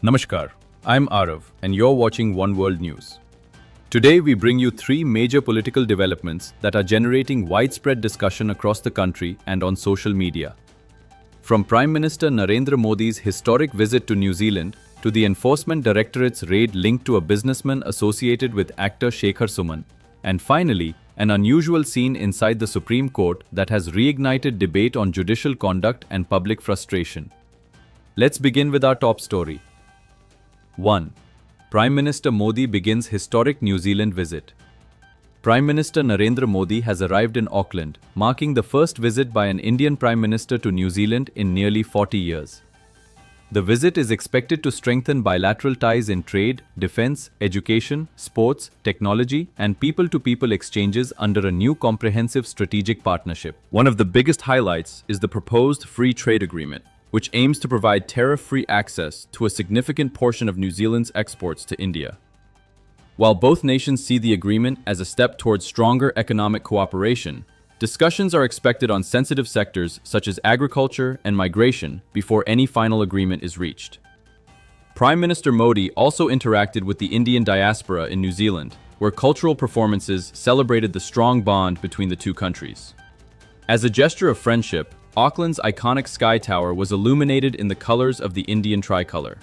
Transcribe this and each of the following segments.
Namaskar, I'm Aarav and you're watching One World News. Today we bring you three major political developments that are generating widespread discussion across the country and on social media. From Prime Minister Narendra Modi's historic visit to New Zealand to the Enforcement Directorate's raid linked to a businessman associated with actor Shekhar Suman, and finally, an unusual scene inside the Supreme Court that has reignited debate on judicial conduct and public frustration. Let's begin with our top story. 1. Prime Minister Modi begins historic New Zealand visit. Prime Minister Narendra Modi has arrived in Auckland, marking the first visit by an Indian Prime Minister to New Zealand in nearly 40 years. The visit is expected to strengthen bilateral ties in trade, defense, education, sports, technology, and people-to-people exchanges under a new comprehensive strategic partnership. One of the biggest highlights is the proposed free trade agreement, which aims to provide tariff-free access to a significant portion of New Zealand's exports to India. While both nations see the agreement as a step towards stronger economic cooperation, discussions are expected on sensitive sectors such as agriculture and migration before any final agreement is reached. Prime Minister Modi also interacted with the Indian diaspora in New Zealand, where cultural performances celebrated the strong bond between the two countries. As a gesture of friendship, Auckland's iconic Sky Tower was illuminated in the colors of the Indian tricolour.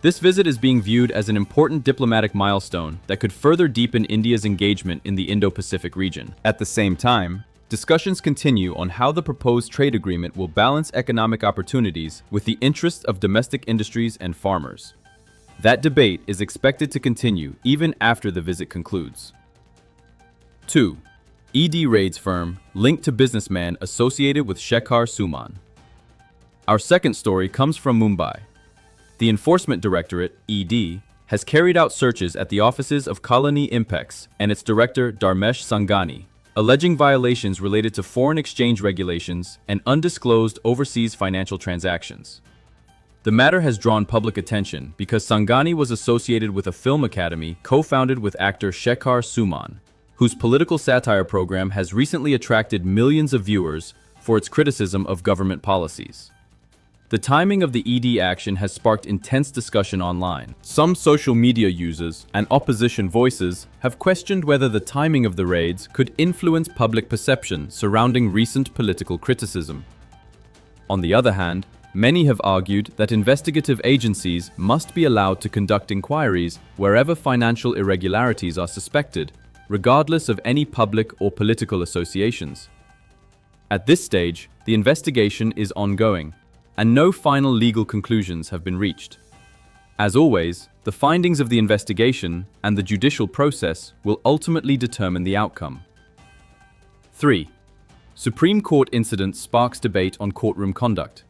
This visit is being viewed as an important diplomatic milestone that could further deepen India's engagement in the Indo-Pacific region. At the same time, discussions continue on how the proposed trade agreement will balance economic opportunities with the interests of domestic industries and farmers. That debate is expected to continue even after the visit concludes. 2. ED raids firm linked to businessman associated with Shekhar Suman. Our second story comes from Mumbai. The Enforcement Directorate, ED, has carried out searches at the offices of Colony Impex and its director Dharmesh Sanghani, alleging violations related to foreign exchange regulations and undisclosed overseas financial transactions. The matter has drawn public attention because Sanghani was associated with a film academy co-founded with actor Shekhar Suman, whose political satire program has recently attracted millions of viewers for its criticism of government policies. The timing of the ED action has sparked intense discussion online. Some social media users and opposition voices have questioned whether the timing of the raids could influence public perception surrounding recent political criticism. On the other hand, many have argued that investigative agencies must be allowed to conduct inquiries wherever financial irregularities are suspected, regardless of any public or political associations. At this stage, the investigation is ongoing, and no final legal conclusions have been reached. As always, the findings of the investigation and the judicial process will ultimately determine the outcome. 3. Supreme Court incident sparks debate on courtroom conduct.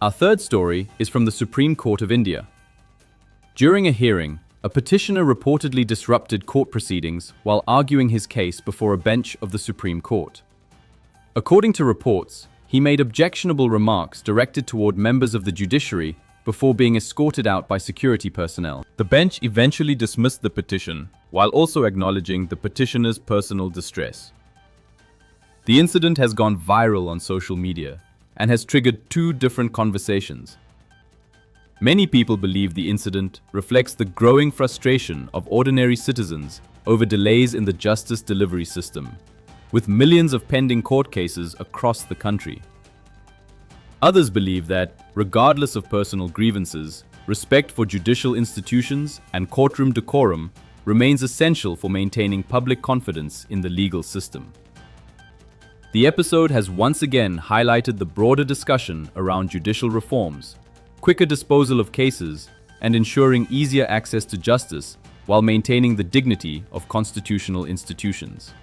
Our third story is from the Supreme Court of India. During a hearing, a petitioner reportedly disrupted court proceedings while arguing his case before a bench of the Supreme Court. According to reports, he made objectionable remarks directed toward members of the judiciary before being escorted out by security personnel. The bench eventually dismissed the petition, while also acknowledging the petitioner's personal distress. The incident has gone viral on social media and has triggered two different conversations. Many people believe the incident reflects the growing frustration of ordinary citizens over delays in the justice delivery system, with millions of pending court cases across the country. Others believe that, regardless of personal grievances, respect for judicial institutions and courtroom decorum remains essential for maintaining public confidence in the legal system. The episode has once again highlighted the broader discussion around judicial reforms, quicker disposal of cases, and ensuring easier access to justice while maintaining the dignity of constitutional institutions.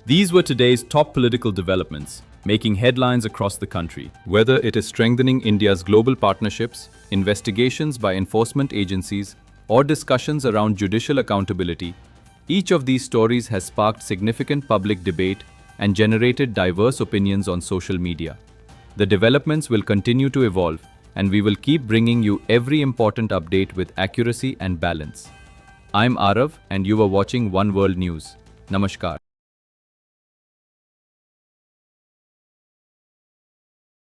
These were today's top political developments, making headlines across the country. Whether it is strengthening India's global partnerships, investigations by enforcement agencies, or discussions around judicial accountability, each of these stories has sparked significant public debate and generated diverse opinions on social media. The developments will continue to evolve, and we will keep bringing you every important update with accuracy and balance. I'm Aarav, and you are watching One World News. Namaskar.